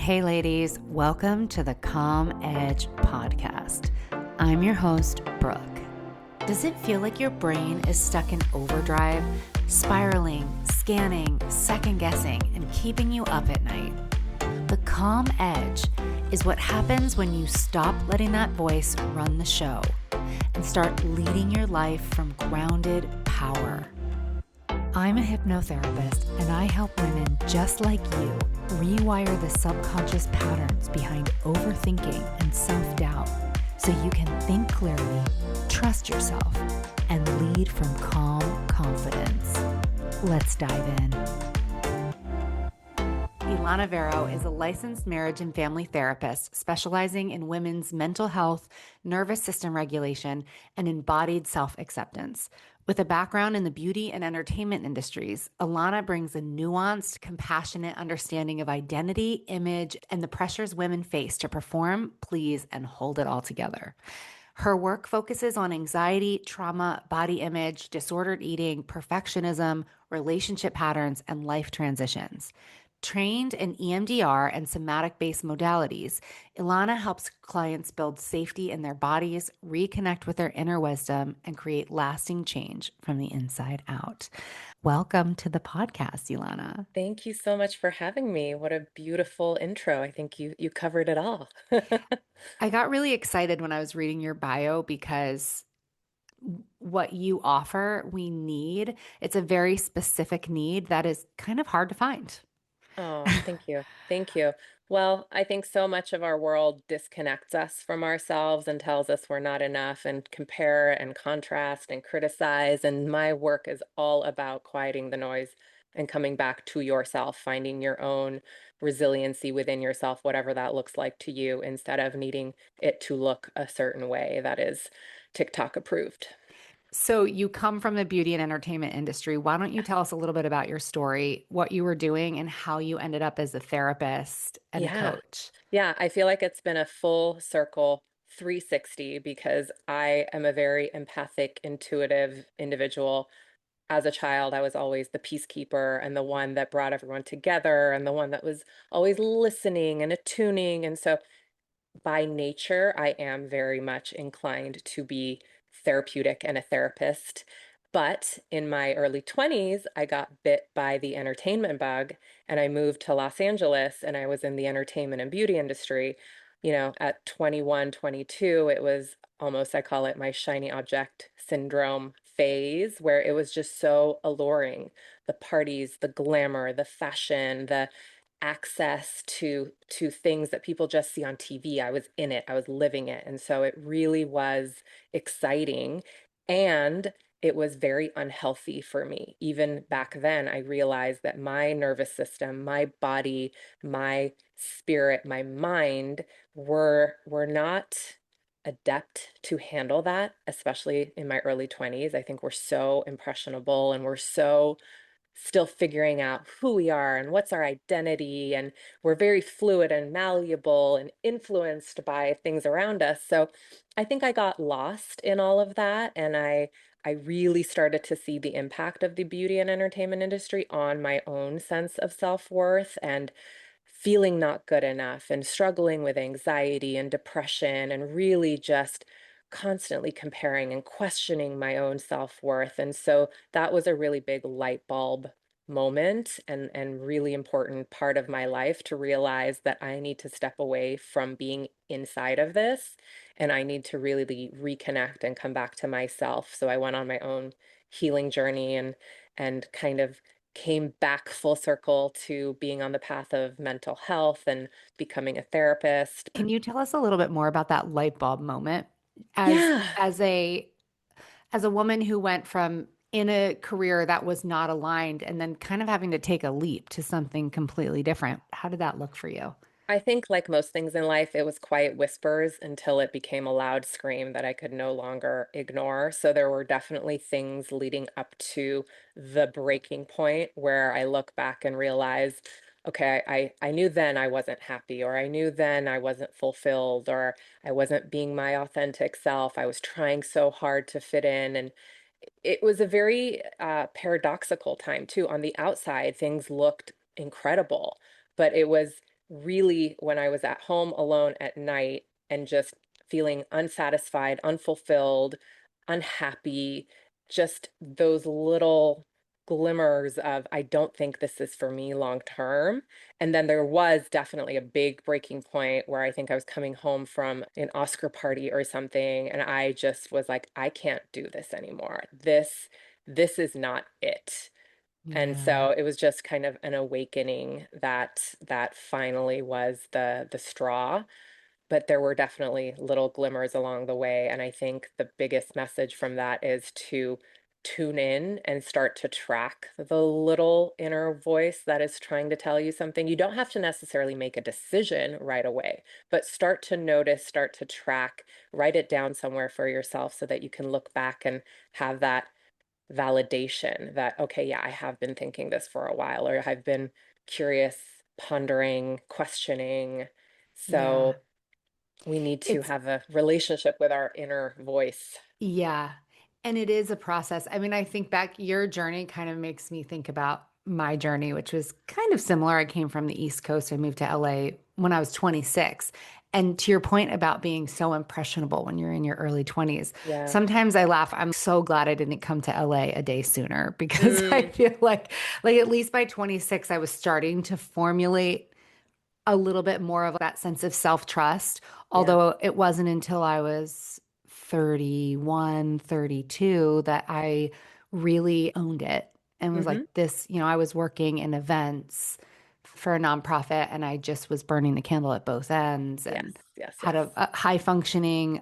Hey, ladies, welcome to the Calm Edge podcast. I'm your host, Brooke. Does it feel like your brain is stuck in overdrive, spiraling, scanning, second guessing, and keeping you up at night? The Calm Edge is what happens when you stop letting that voice run the show and start leading your life from grounded power. I'm a hypnotherapist, and I help women just like you rewire the subconscious patterns behind overthinking and self-doubt so you can think clearly, trust yourself, and lead from calm confidence. Let's dive in. Ilona Varo is a licensed marriage and family therapist specializing in women's mental health, nervous system regulation, and embodied self-acceptance. With a background in the beauty and entertainment industries, Ilona brings a nuanced, compassionate understanding of identity, image, and the pressures women face to perform, please, and hold it all together. Her work focuses on anxiety, trauma, body image, disordered eating, perfectionism, relationship patterns, and life transitions. Trained in EMDR and somatic-based modalities, Ilona helps clients build safety in their bodies, reconnect with their inner wisdom, and create lasting change from the inside out. Welcome to the podcast, Ilona. Thank you so much for having me. What a beautiful intro. I think you covered it all. I got really excited when I was reading your bio because what you offer, we need. It's a very specific need that is kind of hard to find. Oh, thank you. Thank you. Well, I think so much of our world disconnects us from ourselves and tells us we're not enough and compare and contrast and criticize. And my work is all about quieting the noise and coming back to yourself, finding your own resiliency within yourself, whatever that looks like to you, instead of needing it to look a certain way that is TikTok approved. So you come from the beauty and entertainment industry. Why don't you tell us a little bit about your story, what you were doing, and how you ended up as a therapist and a Yeah. coach? Yeah, I feel like it's been a full circle 360 because I am a very empathic, intuitive individual. As a child, I was always the peacekeeper and the one that brought everyone together and the one that was always listening and attuning. And so by nature, I am very much inclined to be therapeutic and a therapist. But in my early 20s, I got bit by the entertainment bug and I moved to Los Angeles and I was in the entertainment and beauty industry. At 21, 22, it was almost, I call it my shiny object syndrome phase, where it was just so alluring. The parties, the glamour, the fashion, the access to things that people just see on TV. I was in it, I was living it. And so it really was exciting. And it was very unhealthy for me. Even back then, I realized that my nervous system, my body, my spirit, my mind were not adept to handle that, especially in my early 20s. I think we're so impressionable and we're so still figuring out who we are and what's our identity. And we're very fluid and malleable and influenced by things around us. So I think I got lost in all of that. And I really started to see the impact of the beauty and entertainment industry on my own sense of self-worth and feeling not good enough and struggling with anxiety and depression and really just constantly comparing and questioning my own self-worth. And so that was a really big light bulb moment and really important part of my life to realize that I need to step away from being inside of this and I need to really reconnect and come back to myself. So I went on my own healing journey and kind of came back full circle to being on the path of mental health and becoming a therapist. Can you tell us a little bit more about that light bulb moment as Yeah. as a as a woman who went from in a career that was not aligned and then kind of having to take a leap to something completely different? How did that look for you? I think, like most things in life, it was quiet whispers until it became a loud scream that I could no longer ignore. So there were definitely things leading up to the breaking point where I look back and realize, okay, I knew then I wasn't happy, or I knew then I wasn't fulfilled, or I wasn't being my authentic self. I was trying so hard to fit in. And it was a very paradoxical time too. On the outside, things looked incredible, but it was really when I was at home alone at night and just feeling unsatisfied, unfulfilled, unhappy, just those little glimmers of, I don't think this is for me long term. And then there was definitely a big breaking point where I think I was coming home from an Oscar party or something, and I just was like, I can't do this anymore. This is not it. And Yeah. so it was just kind of an awakening that finally was the straw. But there were definitely little glimmers along the way. And I think the biggest message from that is to tune in and start to track the little inner voice that is trying to tell you something. You don't have to necessarily make a decision right away, but start to notice, start to track, write it down somewhere for yourself so that you can look back and have that validation that, okay, yeah, I have been thinking this for a while, or I've been curious, pondering, questioning. Yeah. So we need to It's have a relationship with our inner voice. Yeah. And it is a process. I mean, I think back, your journey kind of makes me think about my journey, which was kind of similar. I came from the East Coast. I moved to LA when I was 26. And to your point about being so impressionable when you're in your early 20s, Yeah. sometimes I laugh. I'm so glad I didn't come to LA a day sooner because I Mm, feel like at least by 26, I was starting to formulate a little bit more of that sense of self-trust, yeah. although it wasn't until I was 31, 32 that I really owned it and was Hmm. like this, I was working in events for a nonprofit and I just was burning the candle at both ends Yes, and yes, had yes. a high functioning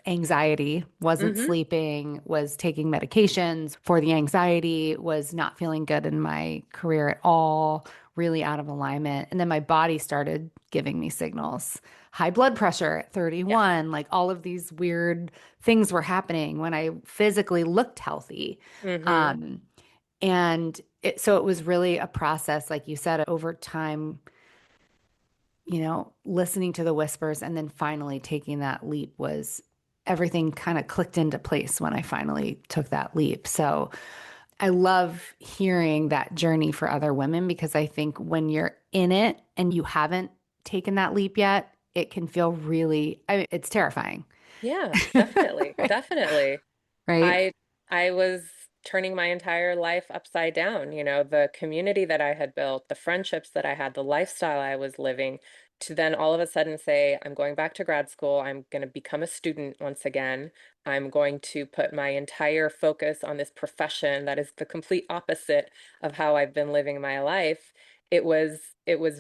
anxiety, wasn't Hmm. sleeping, was taking medications for the anxiety, was not feeling good in my career at all, really out of alignment. And then my body started giving me signals. High blood pressure at Yes. 31, like all of these weird things were happening when I physically looked healthy. Hmm. Um, so it was really a process, like you said, over time, listening to the whispers and then finally taking that leap was everything kind of clicked into place when I finally took that leap. So I love hearing that journey for other women because I think when you're in it and you haven't taken that leap yet, it can feel it's terrifying. Yeah, definitely. Definitely. Right? I I was turning my entire life upside down, the community that I had built, the friendships that I had, the lifestyle I was living, to then all of a sudden say, I'm going back to grad school, I'm going to become a student once again. I'm going to put my entire focus on this profession that is the complete opposite of how I've been living my life. It was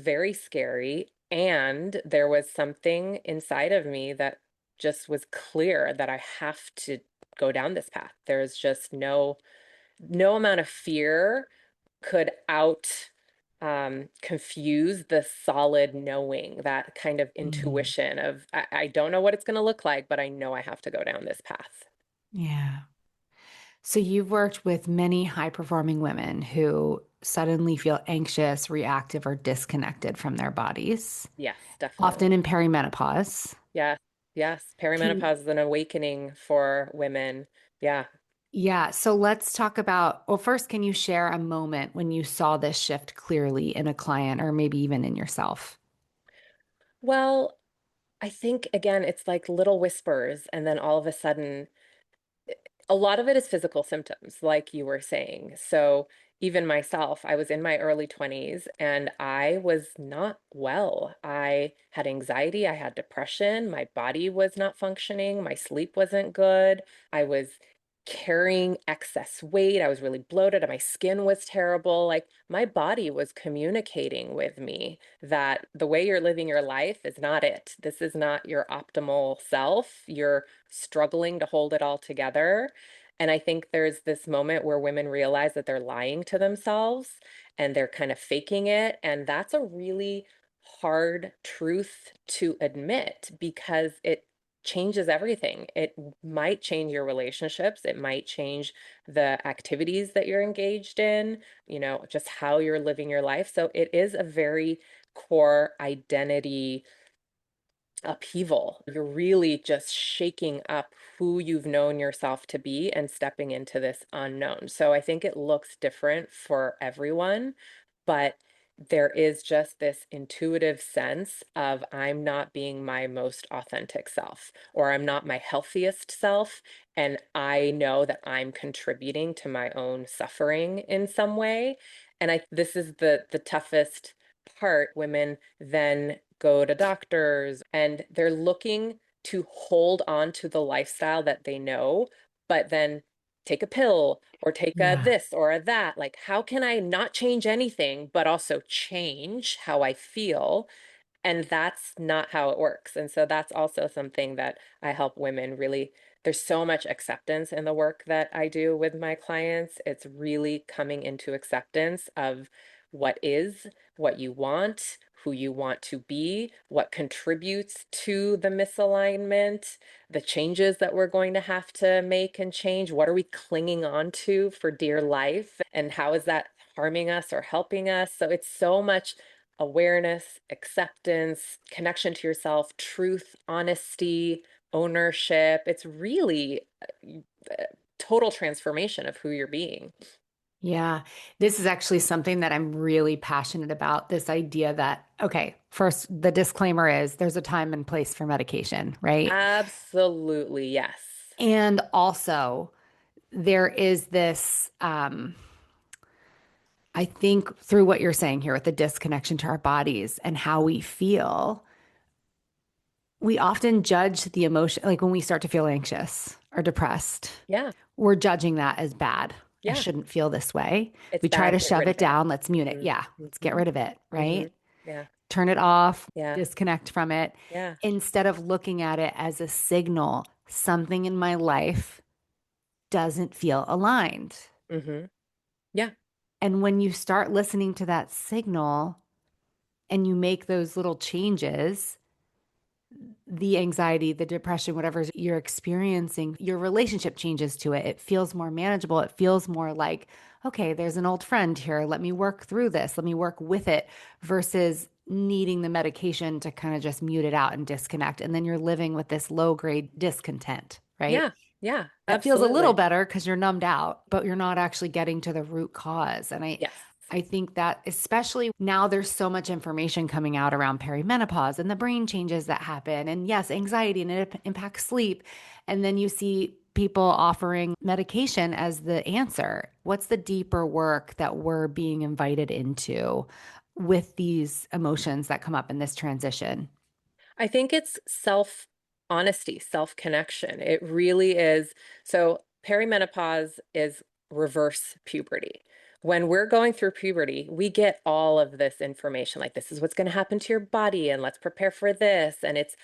very scary, and there was something inside of me that just was clear that I have to go down this path. There's just no amount of fear could out confuse the solid knowing, that kind of Mm, intuition of I don't know what it's going to look like, but I know I have to go down this path. yeah. So you've worked with many high performing women who suddenly feel anxious, reactive, or disconnected from their bodies, Yes, often definitely. in perimenopause. Yes, yes. Can, Perimenopause is an awakening for women. Yeah. yeah, so let's talk about, well, first, can you share a moment when you saw this shift clearly in a client or maybe even in yourself? Well, I think again, it's like little whispers, and then all of a sudden a lot of it is physical symptoms, like you were saying. So even myself, I was in my early 20s and I was not well. I had anxiety, I had depression, my body was not functioning, my sleep wasn't good. I was carrying excess weight, I was really bloated, and my skin was terrible. Like my body was communicating with me that the way you're living your life is not it. This is not your optimal self. You're struggling to hold it all together. And I think there's this moment where women realize that they're lying to themselves and they're kind of faking it. And that's a really hard truth to admit because it changes everything. It might change your relationships, it might change the activities that you're engaged in, just how you're living your life. So it is a very core identity upheaval. You're really just shaking up who you've known yourself to be and stepping into this unknown. So I think it looks different for everyone, but there is just this intuitive sense of I'm not being my most authentic self, or I'm not my healthiest self. And I know that I'm contributing to my own suffering in some way. And this is the toughest part. Women then go to doctors and they're looking to hold on to the lifestyle that they know, but then take a pill or take a Yeah. this or a that. Like, how can I not change anything, but also change how I feel? And that's not how it works. And so that's also something that I help women really. There's so much acceptance in the work that I do with my clients. It's really coming into acceptance of what is, what you want, who you want to be, what contributes to the misalignment, the changes that we're going to have to make and change. What are we clinging on to for dear life? And how is that harming us or helping us? So it's so much awareness, acceptance, connection to yourself, truth, honesty, ownership. It's really a total transformation of who you're being. Yeah, this is actually something that I'm really passionate about. This idea that, okay, first, the disclaimer is there's a time and place for medication, right? Absolutely, yes. And also, there is this, I think through what you're saying here with the disconnection to our bodies and how we feel, we often judge the emotion, like when we start to feel anxious or depressed, Yeah, we're judging that as bad. I yeah. shouldn't feel this way. It's We try bad. to Get shove rid of it it. down. Let's mute it. Hmm. Yeah, let's get Hmm. rid of it, Hmm. right? Yeah, Turn it off, yeah, disconnect from it, yeah. instead of looking at it as a signal something in my life doesn't feel aligned. Hmm. Yeah, And when you start listening to that signal and you make those little changes, the anxiety, the depression, whatever you're experiencing, your relationship changes to it. It feels more manageable. It feels more like, okay, there's an old friend here. Let me work through this. Let me work with it versus needing the medication to kind of just mute it out and disconnect. And then you're living with this low grade discontent, right? yeah, yeah. That feels a little Absolutely. better because you're numbed out, but you're not actually getting to the root cause. And Yes. I think that especially now there's so much information coming out around perimenopause and the brain changes that happen. And yes, anxiety and it impacts sleep. And then you see people offering medication as the answer. What's the deeper work that we're being invited into with these emotions that come up in this transition? I think it's self honesty, self connection. It really is. So, perimenopause is reverse puberty. When we're going through puberty, we get all of this information like this is what's going to happen to your body and let's prepare for this and it's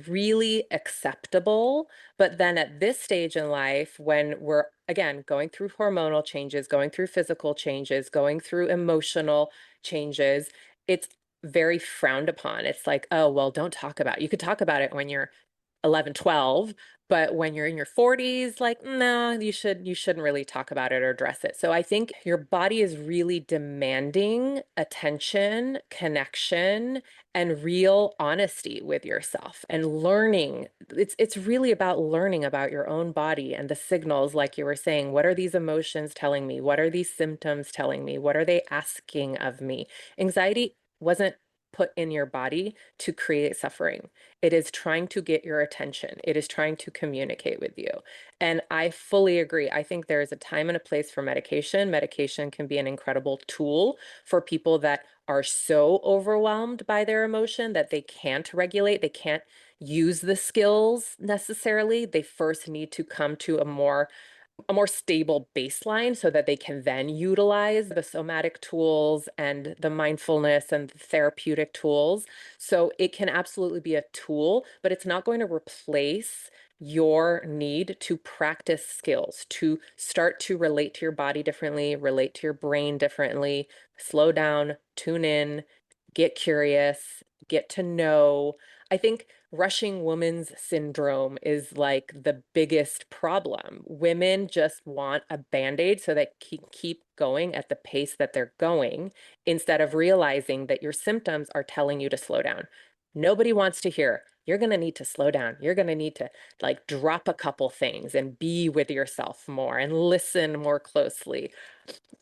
really acceptable. But then at this stage in life when we're again going through hormonal changes, going through physical changes, going through emotional changes, it's very frowned upon. It's like, oh, well, don't talk about it. You could talk about it when you're 11, 12, but when you're in your 40s, like, no, you shouldn't really talk about it or address it. So I think your body is really demanding attention, connection, and real honesty with yourself and learning. It's really about learning about your own body and the signals, like you were saying. What are these emotions telling me? What are these symptoms telling me? What are they asking of me? Anxiety wasn't put in your body to create suffering. It is trying to get your attention. It is trying to communicate with you. And I fully agree. I think there is a time and a place for medication. Medication can be an incredible tool for people that are so overwhelmed by their emotion that they can't regulate, they can't use the skills necessarily. They first need to come to a more stable baseline so that they can then utilize the somatic tools and the mindfulness and the therapeutic tools. So it can absolutely be a tool, but it's not going to replace your need to practice skills, to start to relate to your body differently, relate to your brain differently, slow down, tune in, get curious, get to know. I think rushing woman's syndrome is like the biggest problem. Women just want a band-aid so they can keep going at the pace that they're going instead of realizing that your symptoms are telling you to slow down. Nobody wants to hear you're going to need to slow down. You're going to need to like drop a couple things and be with yourself more and listen more closely.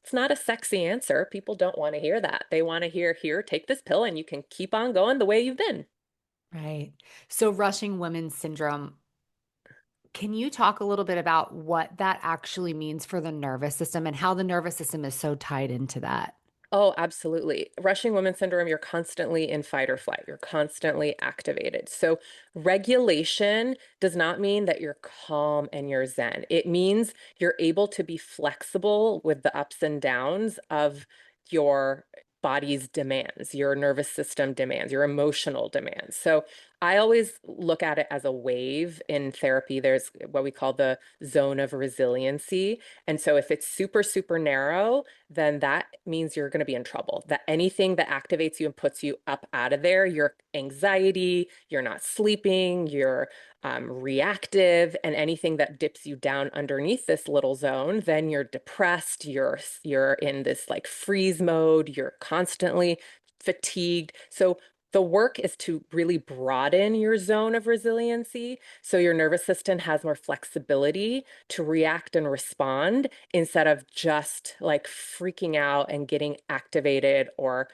It's not a sexy answer. People don't want to hear that. They want to hear, here, take this pill and you can keep on going the way you've been. Right. So, rushing women's syndrome, can you talk a little bit about what that actually means for the nervous system and how the nervous system is so tied into that? Oh, absolutely. Rushing women syndrome, you're constantly in fight or flight. You're constantly activated. So, regulation does not mean that you're calm and you're zen. It means you're able to be flexible with the ups and downs of your body's demands, your nervous system demands, your emotional demands. So, I always look at it as a wave in therapy. There's what we call the zone of resiliency. And so, if it's super, super narrow, then that means you're going to be in trouble. That anything that activates you and puts you up out of there, your anxiety, you're not sleeping, you're reactive, and anything that dips you down underneath this little zone, then you're depressed, you're in this like freeze mode, you're constantly fatigued. So the work is to really broaden your zone of resiliency so your nervous system has more flexibility to react and respond instead of just like freaking out and getting activated or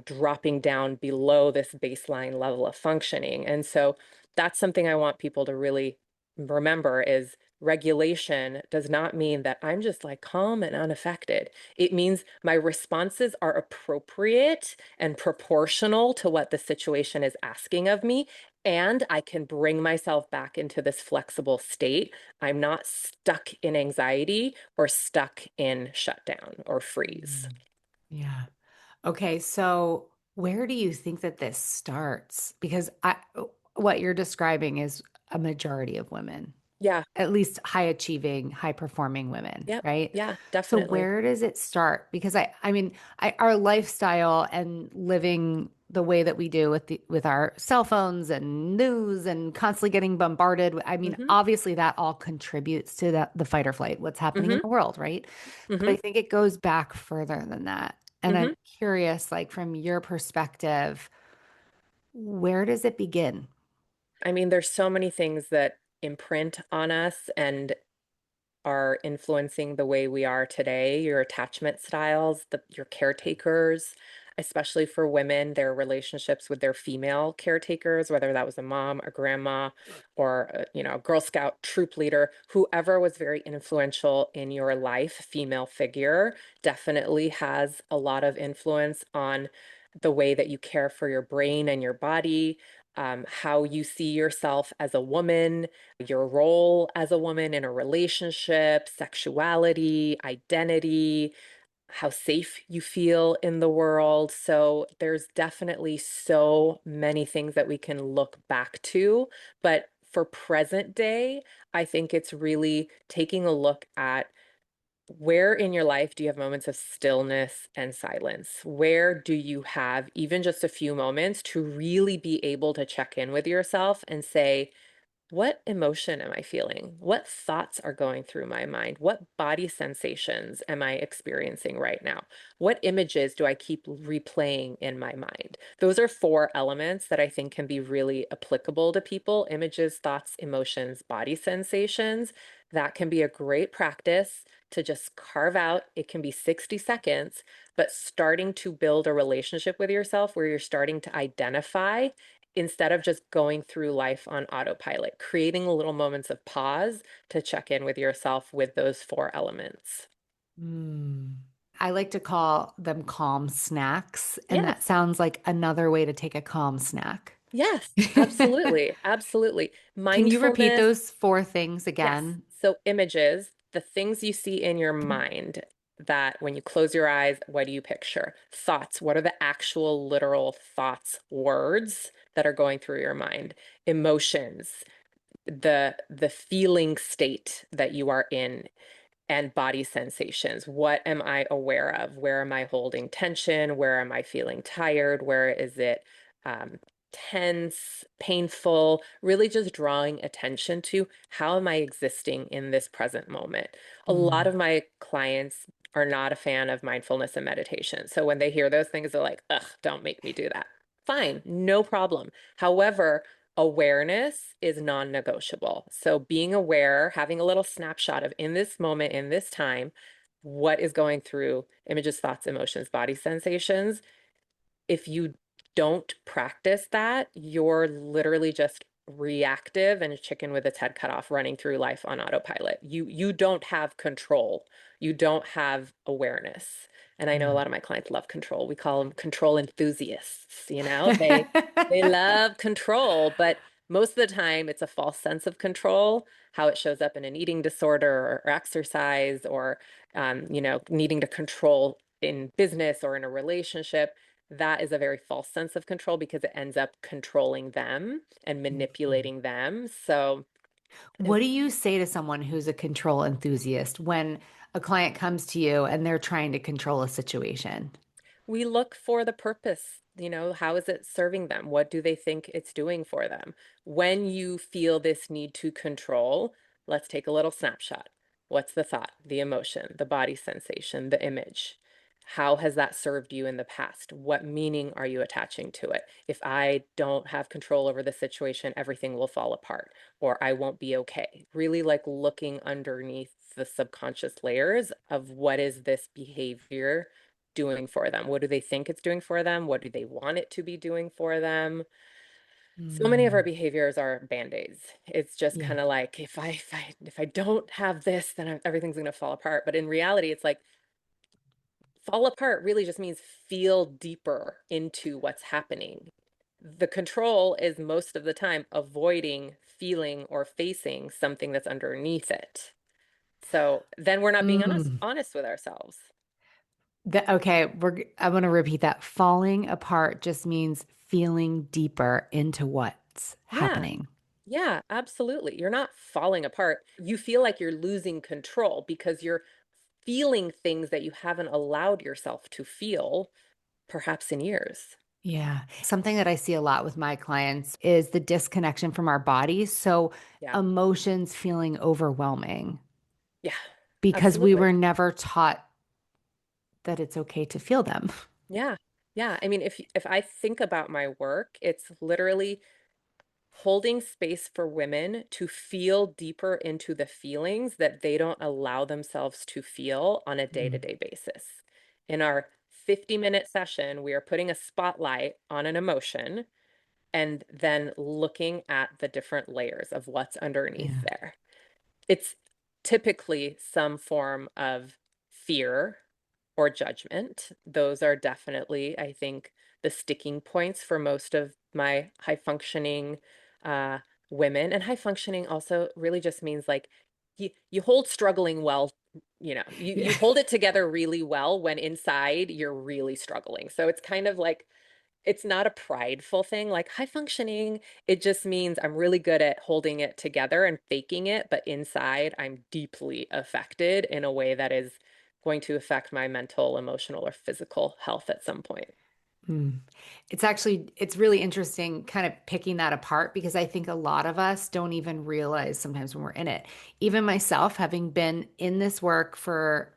dropping down below this baseline level of functioning. And so that's something I want people to really remember is regulation does not mean that I'm just like calm and unaffected. It means my responses are appropriate and proportional to what the situation is asking of me. And I can bring myself back into this flexible state. I'm not stuck in anxiety or stuck in shutdown or freeze. Mm. Yeah. Okay, so where do you think that this starts? Because what you're describing is a majority of women, Yeah. at least high achieving, high performing women, Yep. right? Yeah, So definitely. where does it start? Because I mean, our lifestyle and living the way that we do with our cell phones and news and constantly getting bombarded. I mean, Mm-hmm. obviously that all contributes to the fight or flight, what's happening in Mm-hmm. the world, right? But Mm-hmm. I think it goes back further than that. And I'm Mm-hmm. curious, like from your perspective, where does it begin? I mean, there's so many things that imprint on us and are influencing the way we are today, your attachment styles, your caretakers, especially for women, their relationships with their female caretakers, whether that was a mom, a grandma, or a Girl Scout troop leader, whoever was very influential in your life, female figure, definitely has a lot of influence on the way that you care for your brain and your body, how you see yourself as a woman, your role as a woman in a relationship, sexuality, identity, how safe you feel in the world. So there's definitely so many things that we can look back to. But for present day, I think it's really taking a look at where in your life do you have moments of stillness and silence? Where do you have even just a few moments to really be able to check in with yourself and say, what emotion am I feeling? What thoughts are going through my mind? What body sensations am I experiencing right now? What images do I keep replaying in my mind? Those are four elements that I think can be really applicable to people: images, thoughts, emotions, body sensations. That can be a great practice to just carve out. It can be 60 seconds, but starting to build a relationship with yourself where you're starting to identify instead of just going through life on autopilot, creating little moments of pause to check in with yourself with those four elements. Mm. I like to call them calm snacks, and that Yes, sounds like another way to take a calm snack. yes, absolutely, absolutely. Can you repeat Mindfulness, those four things yes. again? So, images, the things you see in your mind that when you close your eyes, what do you picture? Thoughts, what are the actual literal thoughts, words that are going through your mind? Emotions, the feeling state that you are in, and body sensations. What am I aware of? Where am I holding tension? Where am I feeling tired? Where is it um, tense, painful? Really just drawing attention to how am I existing in this present moment. A lot of Mm. my clients are not a fan of mindfulness and meditation. So when they hear those things, they're like, ugh, don't make me do that. Fine, no problem. However, awareness is non-negotiable. So being aware, having a little snapshot of in this moment, in this time, what is going through images, thoughts, emotions, body sensations. If you don't practice that, you're literally just reactive and a chicken with its head cut off running through life on autopilot. You don't have control. You don't have awareness. And I know a Yeah. lot of my clients love control. We call them control enthusiasts, you know? They love control, but most of the time it's a false sense of control, how it shows up in an eating disorder or exercise or needing to control in business or in a relationship. That is a very false sense of control because it ends up controlling them and Mhm. manipulating them. So What do you say to someone who's a control enthusiast when a client comes to you and they're trying to control a situation? we look for the purpose. How is it serving them? What do they think it's doing for them? When you feel this need to control, let's take a little snapshot. What's the thought, the emotion, the body sensation, the image? How has that served you in the past? What meaning are you attaching to it? If I don't have control over the situation, everything will fall apart or I won't be okay. Really like looking underneath the subconscious layers of what is this behavior doing for them? What do they think it's doing for them? What do they want it to be doing for them? So many of our Mm, behaviors are band-aids. It's just yeah. kind of like if I don't have this, then everything's going to fall apart. But in reality, it's like fall apart really just means feel deeper into what's happening. The control is most of the time avoiding feeling or facing something that's underneath it. So then we're not being Mm. honest with ourselves. Okay, I want to repeat that. Falling apart just means feeling deeper into what's Yeah. happening. Yeah, absolutely. You're not falling apart. You feel like you're losing control because you're feeling things that you haven't allowed yourself to feel, perhaps in years. Yeah. Something that I see a lot with my clients is the disconnection from our bodies. So Yeah. emotions feeling overwhelming Yeah, because we absolutely. were never taught that it's okay to feel them. Yeah. Yeah. I mean, if I think about my work, it's literally holding space for women to feel deeper into the feelings that they don't allow themselves to feel on a Mm, day-to-day basis. In our 50-minute session, we are putting a spotlight on an emotion and then looking at the different layers of what's underneath yeah. there. It's typically some form of fear or judgment. Those are definitely, I think, the sticking points for most of my high functioning uh, women. And high functioning also really just means like you hold struggling well, you Yeah. hold it together really well when inside you're really struggling. So it's kind of like it's not a prideful thing, like high functioning. It just means I'm really good at holding it together and faking it, but inside I'm deeply affected in a way that is going to affect my mental, emotional, or physical health at some point. Mm. It's really interesting kind of picking that apart because I think a lot of us don't even realize sometimes when we're in it. Even myself, having been in this work for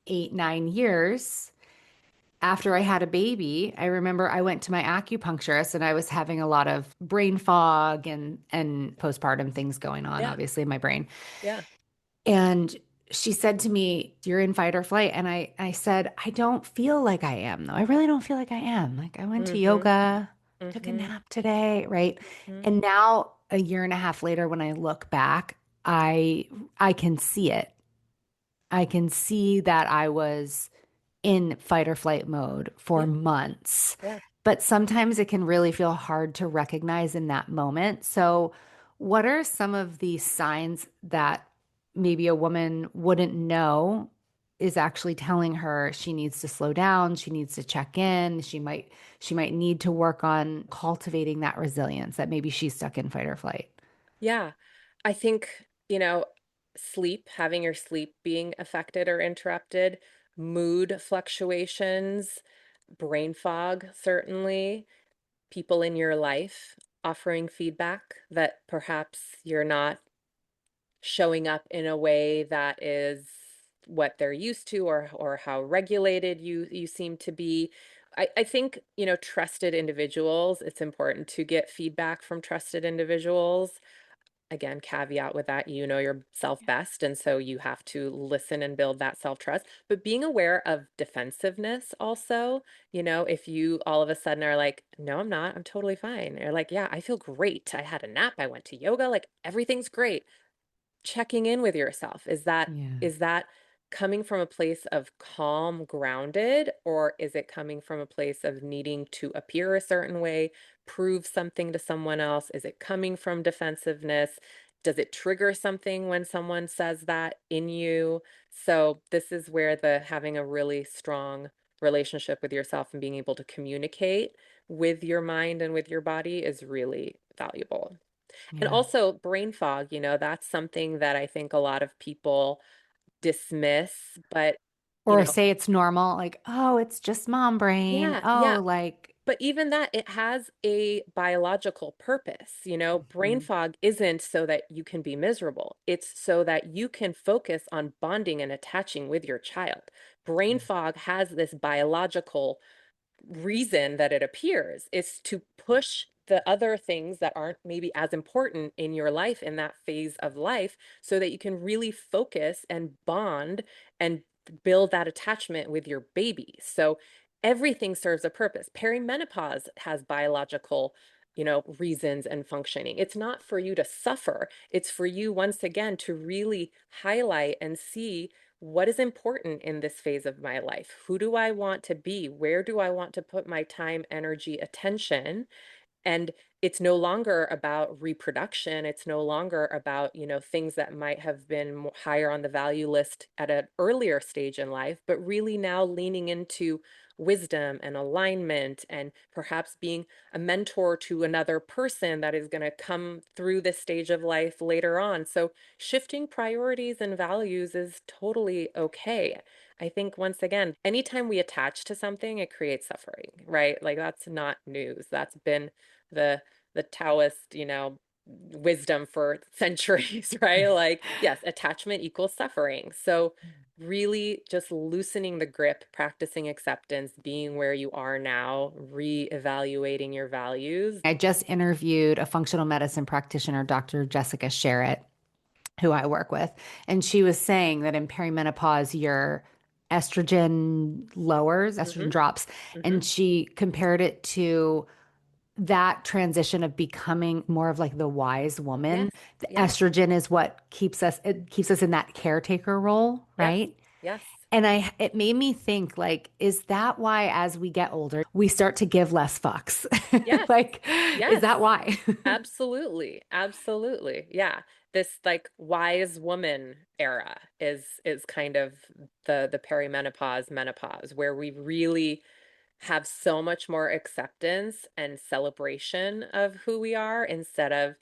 8, 9 years, after I had a baby, I remember I went to my acupuncturist and I was having a lot of brain fog and postpartum things going on, Yeah, obviously, in my brain. yeah. And she said to me, "You're in fight or flight." And I said, "I don't feel like I am, though. I really don't feel like I am. Like I went to Mm-hmm. yoga, took a Mm-hmm. nap today, right?" Hmm. And now a year and a half later, when I look back, I can see it. I can see that I was in fight or flight mode for Yeah, months. yeah. But sometimes it can really feel hard to recognize in that moment. So, what are some of the signs that maybe a woman wouldn't know is actually telling her she needs to slow down, she needs to check in, she might need to work on cultivating that resilience that maybe she's stuck in fight or flight. Yeah. I think, sleep, having your sleep being affected or interrupted, mood fluctuations, brain fog, certainly, people in your life offering feedback that perhaps you're not showing up in a way that is what they're used to or how regulated you seem to be. I think, trusted individuals, it's important to get feedback from trusted individuals. Again, caveat with that, you know yourself best. And so you have to listen and build that self trust. But being aware of defensiveness also, if you all of a sudden are like, no, I'm not, I'm totally fine. You're like, yeah, I feel great. I had a nap, I went to yoga, like everything's great. Checking in with yourself. Yeah. Is that coming from a place of calm, grounded, or is it coming from a place of needing to appear a certain way, prove something to someone else? Is it coming from defensiveness? Does it trigger something when someone says that in you? So this is where the having a really strong relationship with yourself and being able to communicate with your mind and with your body is really valuable. And Yeah. also brain fog, that's something that I think a lot of people dismiss, but you Or know, say it's normal, like, oh, it's just mom brain. yeah, yeah. Oh, like, But even that, it has a biological purpose. Brain mhm, fog isn't so that you can be miserable. It's so that you can focus on bonding and attaching with your child. Brain yeah. fog has this biological reason that it appears is to push the other things that aren't maybe as important in your life in that phase of life so that you can really focus and bond and build that attachment with your baby. So everything serves a purpose. Perimenopause has biological reasons and functioning. It's not for you to suffer. It's for you, once again, to really highlight and see what is important in this phase of my life? Who do I want to be? Where do I want to put my time, energy, attention? And it's no longer about reproduction. It's no longer about, things that might have been higher on the value list at an earlier stage in life, but really now leaning into wisdom and alignment and perhaps being a mentor to another person that is going to come through this stage of life later on. So shifting priorities and values is totally okay. I think once again, anytime we attach to something, it creates suffering, right? Like that's not news. That's been the Taoist, wisdom for centuries, right? Like, yes, attachment equals suffering. So really just loosening the grip, practicing acceptance, being where you are now, re-evaluating your values. I just interviewed a functional medicine practitioner, Dr. Jessica Sherritt, who I work with, and she was saying that in perimenopause, your estrogen lowers, estrogen Hmm. drops, Hmm. and she compared it to that transition of becoming more of like the wise woman. Yes, The yes, estrogen is what keeps us in that caretaker role, yes, right? yes, And it made me think like, is that why as we get older, we start to give less fucks? yes, Like, is yes. that why? Absolutely. Absolutely. Yeah. This like wise woman era is kind of the perimenopause menopause where we really have so much more acceptance and celebration of who we are instead of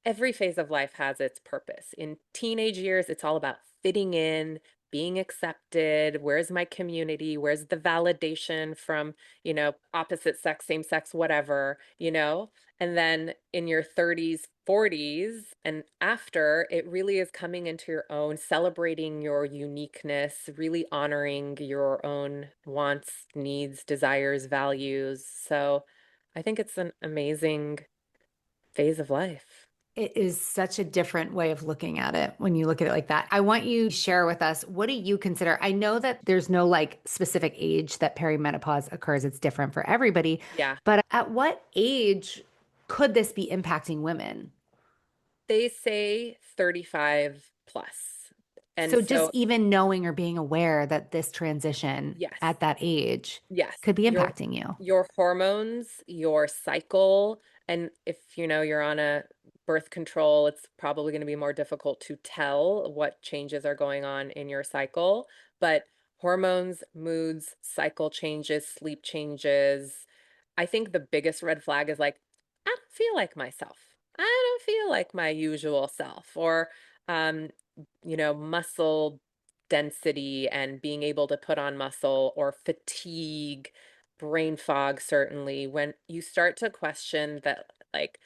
every phase of life has its purpose. In teenage years, it's all about fitting in, being accepted. Where's my community? Where's the validation from, opposite sex, same sex, whatever, And then in your 30s, 40s, and after, it really is coming into your own, celebrating your uniqueness, really honoring your own wants, needs, desires, values. So I think it's an amazing phase of life. It is such a different way of looking at it when you look at it like that. I want you to share with us, what do you consider? I know that there's no like specific age that perimenopause occurs, it's different for everybody. Yeah. But at what age could this be impacting women? They say 35 plus. And So just so, even knowing or being aware that this transition yes. at that age Yes, could be your impacting you. your hormones, your cycle, and if you're on a birth control, it's probably going to be more difficult to tell what changes are going on in your cycle, but hormones, moods, cycle changes, sleep changes. I think the biggest red flag is like, I don't feel like myself. I don't feel like my usual self, or um, muscle density and being able to put on muscle, or fatigue, brain fog, certainly. When you start to question that, like,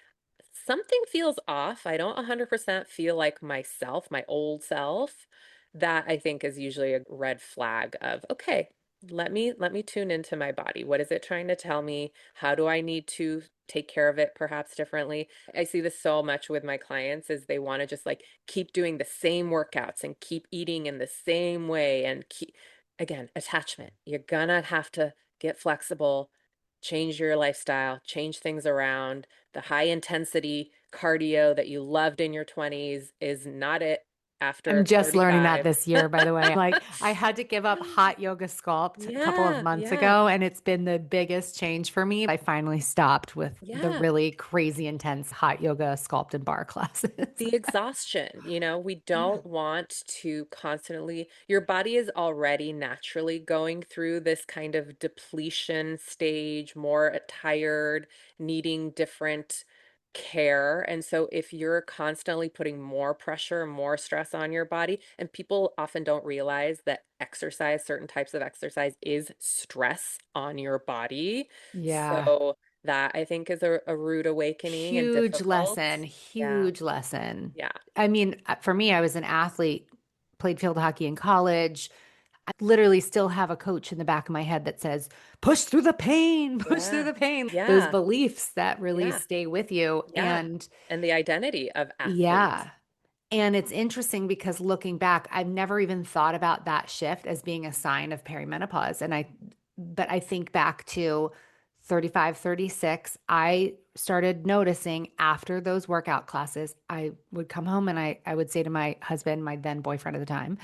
something feels off, I don't 100% feel like myself, my old self, that I think is usually a red flag of, okay. Let me tune into my body. What is it trying to tell me? How do I need to take care of it perhaps differently? I see this so much with my clients is they want to just like keep doing the same workouts and keep eating in the same way and keep again, attachment. You're gonna have to get flexible, change your lifestyle, change things around. The high intensity cardio that you loved in your 20s is not it I'm after just learning that 35. this year, by the way. Like, I had to give up hot yoga sculpt a couple of Yeah, months yeah, ago, and it's been the biggest change for me. I finally stopped with the yeah. really crazy intense hot yoga sculpt and bar classes. The exhaustion, we don't want to constantly, your body is already naturally going through this kind of depletion stage, more tired, needing different care. And so if you're constantly putting more pressure, more stress on your body, and people often don't realize that exercise, certain types of exercise is stress on your body. Yeah. So that I think is a rude awakening and Huge difficult. lesson, Yeah. huge lesson. Yeah. I mean, for me, I was an athlete, played field hockey in college. I literally still have a coach in the back of my head that says, push through the pain, push through Yeah. the pain. Those Yeah. beliefs that really Yeah. stay with you. Yeah. And And the identity of athlete. yeah. And it's interesting because looking back, I've never even thought about that shift as being a sign of perimenopause. But I think back to 35, 36, I started noticing after those workout classes, I would come home and I would say to my husband, my then boyfriend at the time,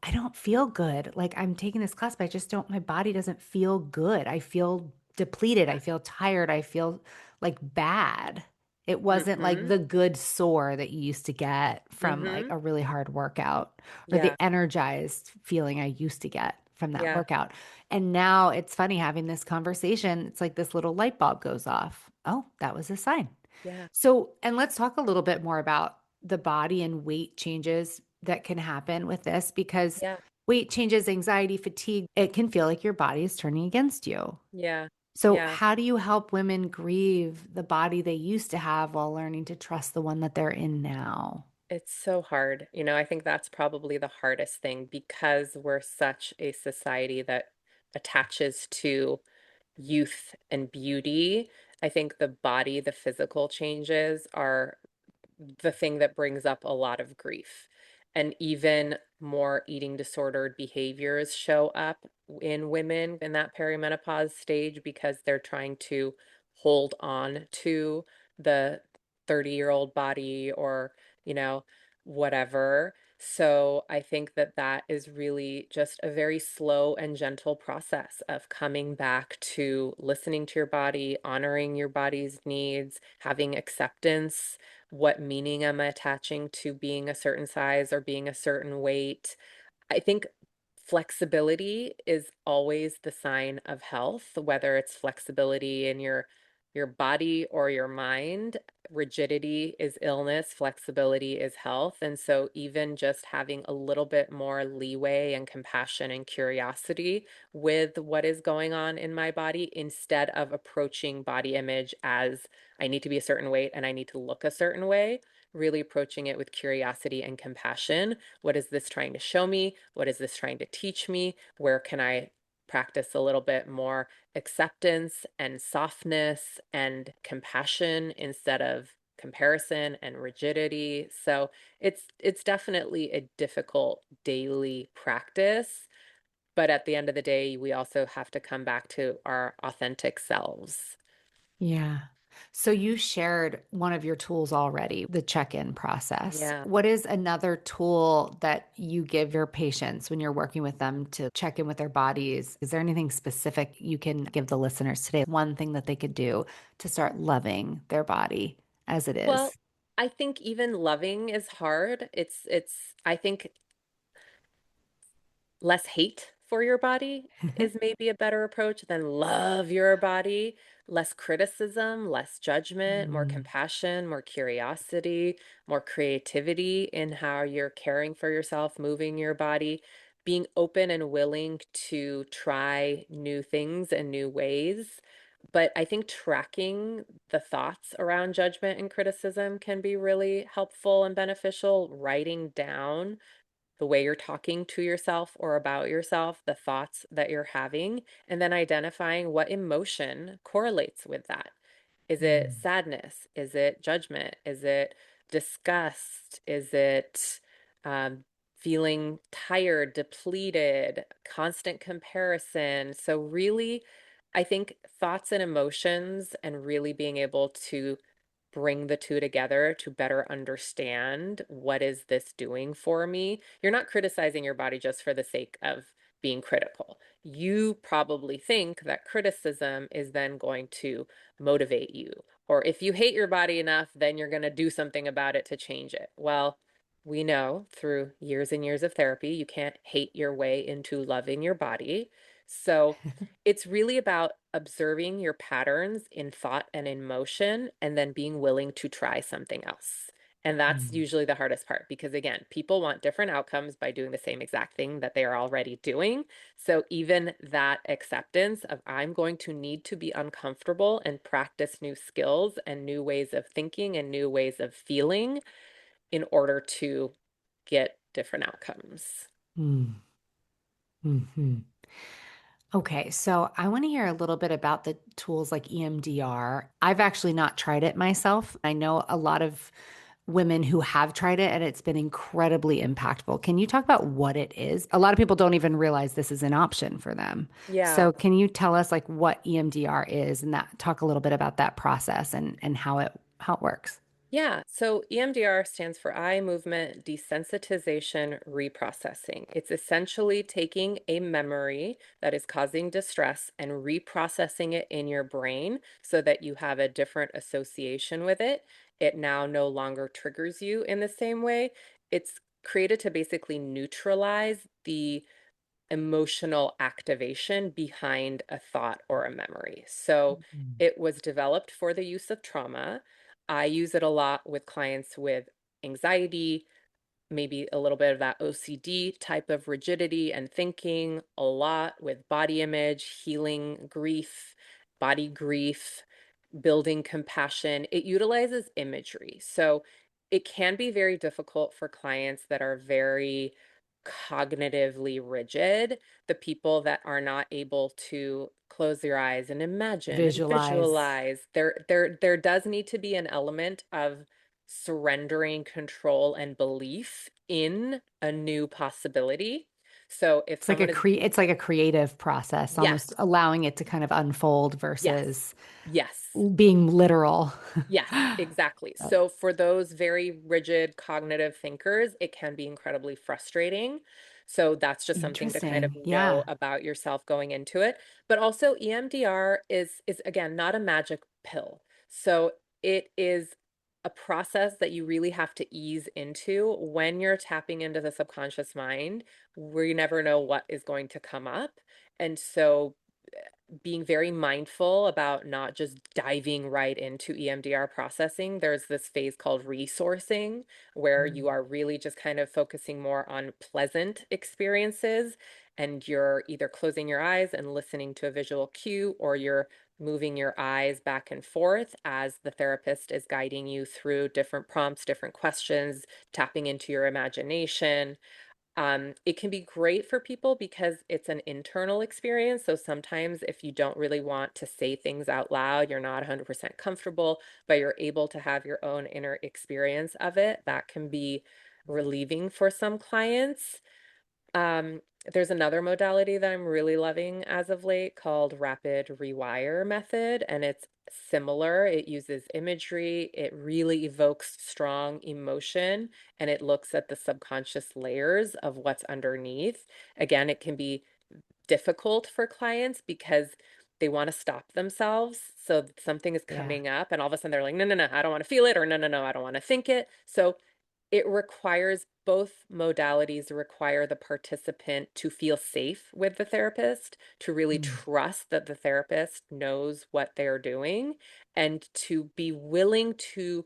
I don't feel good. Like I'm taking this class, but I just don't, my body doesn't feel good. I feel depleted. Yeah. I feel tired. I feel like bad. It wasn't like Mm-hmm. the good sore that you used to get from like Mm-hmm. a really hard workout or the Yeah. energized feeling I used to get from that Yeah. workout. And now it's funny having this conversation. It's like this little light bulb goes off. Oh, that was a sign. Yeah. So, and let's talk a little bit more about the body and weight changes that can happen with this because Yeah. weight changes, anxiety, fatigue, it can feel like your body is turning against you. Yeah. So, Yeah. how do you help women grieve the body they used to have while learning to trust the one that they're in now? It's so hard. I think that's probably the hardest thing because we're such a society that attaches to youth and beauty. I think the body, the physical changes are the thing that brings up a lot of grief. And even more eating disordered behaviors show up in women in that perimenopause stage because they're trying to hold on to the 30-year-old body or, you know, whatever. So I think that that is really just a very slow and gentle process of coming back to listening to your body, honoring your body's needs, having acceptance. What meaning am I attaching to being a certain size or being a certain weight? I think flexibility is always the sign of health, whether it's flexibility in your body or your mind. Rigidity is illness, flexibility is health. And so even just having a little bit more leeway and compassion and curiosity with what is going on in my body instead of approaching body image as I need to be a certain weight and I need to look a certain way, really approaching it with curiosity and compassion. What is this trying to show me? What is this trying to teach me? Where can I practice a little bit more acceptance and softness and compassion instead of comparison and rigidity? So it's definitely a difficult daily practice, but at the end of the day, we also have to come back to our authentic selves. Yeah. So you shared one of your tools already, the check-in process. Yeah. What is another tool that you give your patients when you're working with them to check in with their bodies? Is there anything specific you can give the listeners today? One thing that they could do to start loving their body as it is? Well, I think even loving is hard. I think less hate for your body is maybe a better approach than love your body. Less criticism, less judgment, more Mm, compassion, more curiosity, more creativity in how you're caring for yourself, moving your body, being open and willing to try new things and new ways. But I think tracking the thoughts around judgment and criticism can be really helpful and beneficial. Writing down the way you're talking to yourself or about yourself, the thoughts that you're having, and then identifying what emotion correlates with that. Is it Mm. sadness? Is it judgment? Is it disgust? Is it um, feeling tired, depleted, constant comparison? So, really, I think thoughts and emotions, and really being able to bring the two together to better understand what is this doing for me. You're not criticizing your body just for the sake of being critical. You probably think that criticism is then going to motivate you. Or if you hate your body enough, then you're going to do something about it to change it. Well, we know through years and years of therapy, you can't hate your way into loving your body. So it's really about observing your patterns in thought and in motion, and then being willing to try something else. And that's Mm. usually the hardest part because, again, people want different outcomes by doing the same exact thing that they are already doing. So, even that acceptance of I'm going to need to be uncomfortable and practice new skills and new ways of thinking and new ways of feeling in order to get different outcomes. Mm. Hmm. Okay, so I want to hear a little bit about the tools like EMDR. I've actually not tried it myself. I know a lot of women who have tried it and it's been incredibly impactful. Can you talk about what it is? A lot of people don't even realize this is an option for them. Yeah. So can you tell us like what EMDR is and that talk a little bit about that process and how it works? Yeah, so EMDR stands for eye movement desensitization reprocessing. It's essentially taking a memory that is causing distress and reprocessing it in your brain so that you have a different association with it. It now no longer triggers you in the same way. It's created to basically neutralize the emotional activation behind a thought or a memory. So Mhm. it was developed for the use of trauma. I use it a lot with clients with anxiety, maybe a little bit of that OCD type of rigidity and thinking, a lot with body image, healing grief, body grief, building compassion. It utilizes imagery. So it can be very difficult for clients that are very cognitively rigid, the people that are not able to close their eyes and imagine and Visualize. visualize. There does need to be an element of surrendering control and belief in a new possibility. So if someone is, It's like a creative process, yes, almost allowing it to kind of unfold yes, versus yes. being literal. Yes, exactly. So for those very rigid cognitive thinkers, it can be incredibly frustrating. So that's just something to kind of Interesting. know Yeah. about yourself going into it. But also EMDR is again not a magic pill. So it is a process that you really have to ease into when you're tapping into the subconscious mind, where you never know what is going to come up. And so being very mindful about not just diving right into EMDR processing. There's this phase called resourcing, where Mm. you are really just kind of focusing more on pleasant experiences, and you're either closing your eyes and listening to a visual cue, or you're moving your eyes back and forth as the therapist is guiding you through different prompts, different questions, tapping into your imagination. It can be great for people because it's an internal experience. So sometimes, if you don't really want to say things out loud, you're not 100% comfortable, but you're able to have your own inner experience of it, that can be relieving for some clients. Um, there's another modality that I'm really loving as of late called rapid rewire method, and it's similar. It uses imagery, it really evokes strong emotion, and it looks at the subconscious layers of what's underneath. Again, it can be difficult for clients because they want to stop themselves. So something is Yeah. coming up, and all of a sudden they're like, no, no, no, I don't want to feel it, or no, no, no, I don't want to think it. So it requires both modalities require the participant to feel safe with the therapist, to really Mm. trust that the therapist knows what they're doing, and to be willing to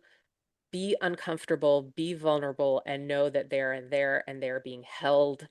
be uncomfortable, be vulnerable, and know that they're there and they're being held.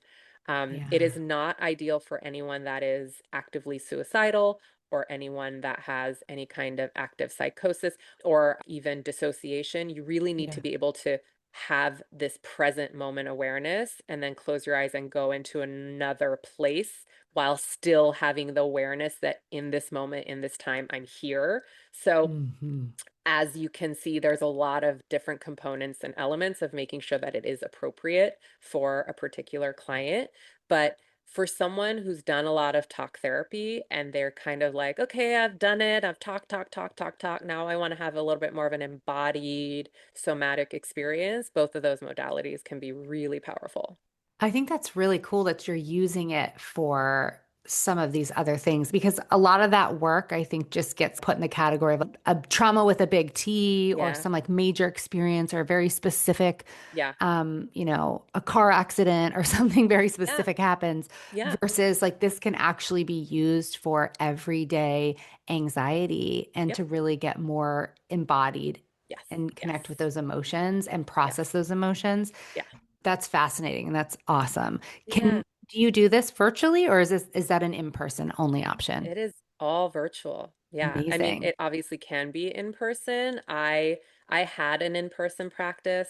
It Yeah. is not ideal for anyone that is actively suicidal, or anyone that has any kind of active psychosis or even dissociation. You really need to Yeah. be able to have this present moment awareness and then close your eyes and go into another place while still having the awareness that in this moment, in this time, I'm here. So Hmm. as you can see, there's a lot of different components and elements of making sure that it is appropriate for a particular client. But for someone who's done a lot of talk therapy and they're kind of like, okay, I've done it, I've talked, talk, talk, talk, talk. Now I want to have a little bit more of an embodied somatic experience. Both of those modalities can be really powerful. I think that's really cool that you're using it for some of these other things because a lot of that work, I think, just gets put in the category of a trauma with a big T or Yeah. some like major experience or a very specific, Yeah. a car accident or something very Yeah. specific happens Yeah. versus like this can actually be used for everyday anxiety and Yep. to really get more embodied Yes. and Yes. connect with those emotions and Yes. process those emotions. Yeah. That's fascinating and that's awesome. Yeah. Do you do this virtually or is that an in-person only option? It is all virtual. Yeah. I mean, Amazing. it obviously can be in person. I had an in-person practice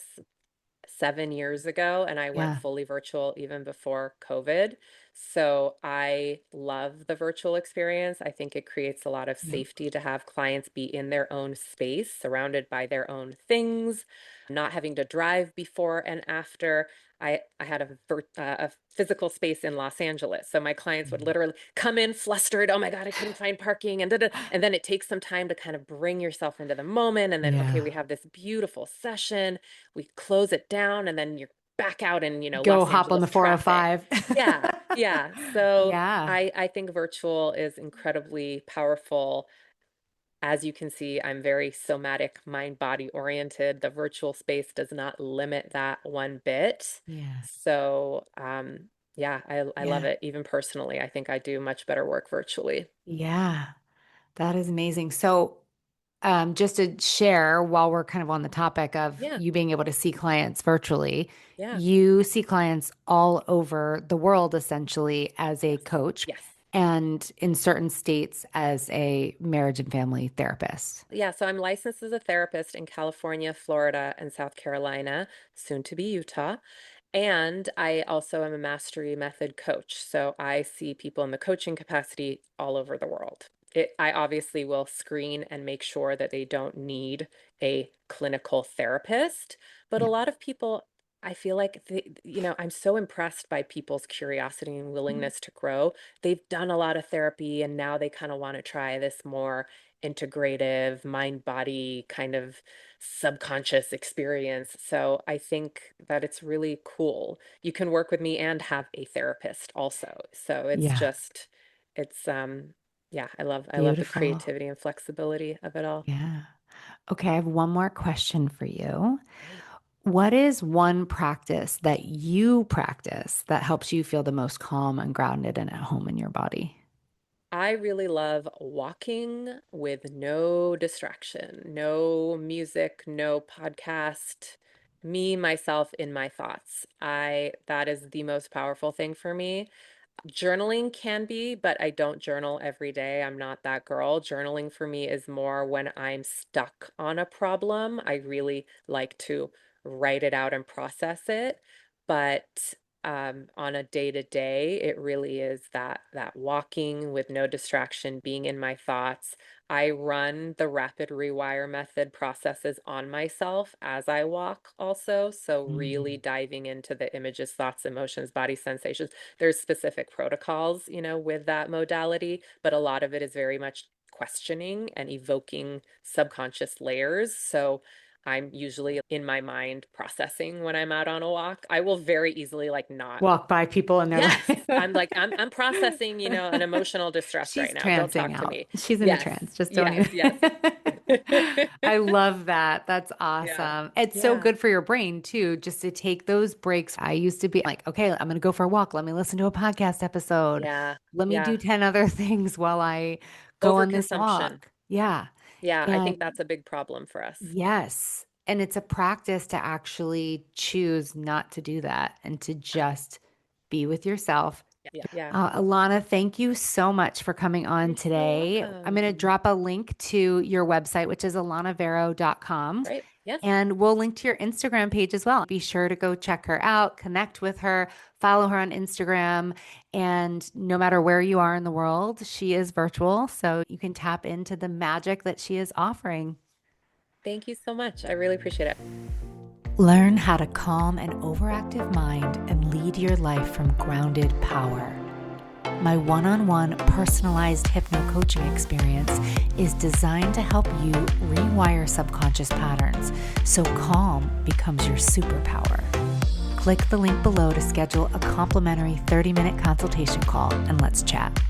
7 years ago, and I went Yeah. fully virtual even before COVID. So I love the virtual experience. I think it creates a lot of Yeah. safety to have clients be in their own space, surrounded by their own things, not having to drive before and after. I had a physical space in Los Angeles. So my clients would literally come in flustered. Oh my God, I couldn't find parking. And, da-da. And then it takes some time to kind of bring yourself into the moment. And then, okay, we Yeah. have this beautiful session, we close it down, and then you're back out in, Go Los hop on the Angeles traffic. 405. Yeah, yeah. So Yeah. I think virtual is incredibly powerful. As you can see, I'm very somatic, mind body oriented. The virtual space does not limit that one bit. Yeah. So, yeah, I love Yeah. it. Even personally, I think I do much better work virtually. Yeah. That is amazing. So, just to share while we're kind of on the topic of Yeah, you being able to see clients virtually, yeah. you see clients all over the world essentially as a Yes, coach yes. and in certain states as a marriage and family therapist. Yeah, so I'm licensed as a therapist in California, Florida, and South Carolina, soon to be Utah. And I also am a mastery method coach. So I see people in the coaching capacity all over the world. I obviously will screen and make sure that they don't need a clinical therapist, but a Yeah. lot of people, I feel like I'm so impressed by people's curiosity and Mm. willingness to grow. They've done a lot of therapy and now they kind of want to try this more integrative mind body kind of subconscious experience. So I think that it's really cool. You can work with me and have a therapist also. So Yeah. it's yeah, I love the Beautiful. creativity and flexibility of it all. Yeah. Okay, I have one more question for you. Great. What is one practice that you practice that helps you feel the most calm and grounded and at home in your body? I really love walking with no distraction, no music, no podcast, me, myself in my thoughts. That is the most powerful thing for me. Journaling can be, but I don't journal every day. I'm not that girl. Journaling for me is more when I'm stuck on a problem. I really like to write it out and process it. But on a day to day, it really is that walking with no distraction, being in my thoughts. I run the rapid rewire method processes on myself as I walk also. So really Mm. diving into the images, thoughts, emotions, body sensations. There's specific protocols, with that modality, but a lot of it is very much questioning and evoking subconscious layers. So I'm usually in my mind processing when I'm out on a walk. I will very easily like not. Walk by people and they're Yes, like, I'm processing, an emotional distress right she's now. Don't trancing talk to out. me. She's in a Yes. trance. Just don't Yes, even. yes. I love that. That's Yeah. awesome. It's so Yeah. good for your brain too, just to take those breaks. I used to be like, okay, I'm going to go for a walk. Let me listen to a podcast episode. Yeah. Let me do Yeah. 10 other things while I go on this Overconsumption. walk. Yeah. Yeah, I think And that's a big problem for us. yes. And it's a practice to actually choose not to do that and to just be with yourself. Yeah. Ilana, thank you so much for coming on You're so today. I'm going to welcome. drop a link to your website, which is ilanavaro.com. Right. Yes. And we'll link to your Instagram page as well. Be sure to go check her out, connect with her, follow her on Instagram. And no matter where you are in the world, she is virtual. So you can tap into the magic that she is offering. Thank you so much. I really appreciate it. Learn how to calm an overactive mind and lead your life from grounded power. My one-on-one personalized hypno coaching experience is designed to help you rewire subconscious patterns so calm becomes your superpower. Click the link below to schedule a complimentary 30-minute consultation call and let's chat.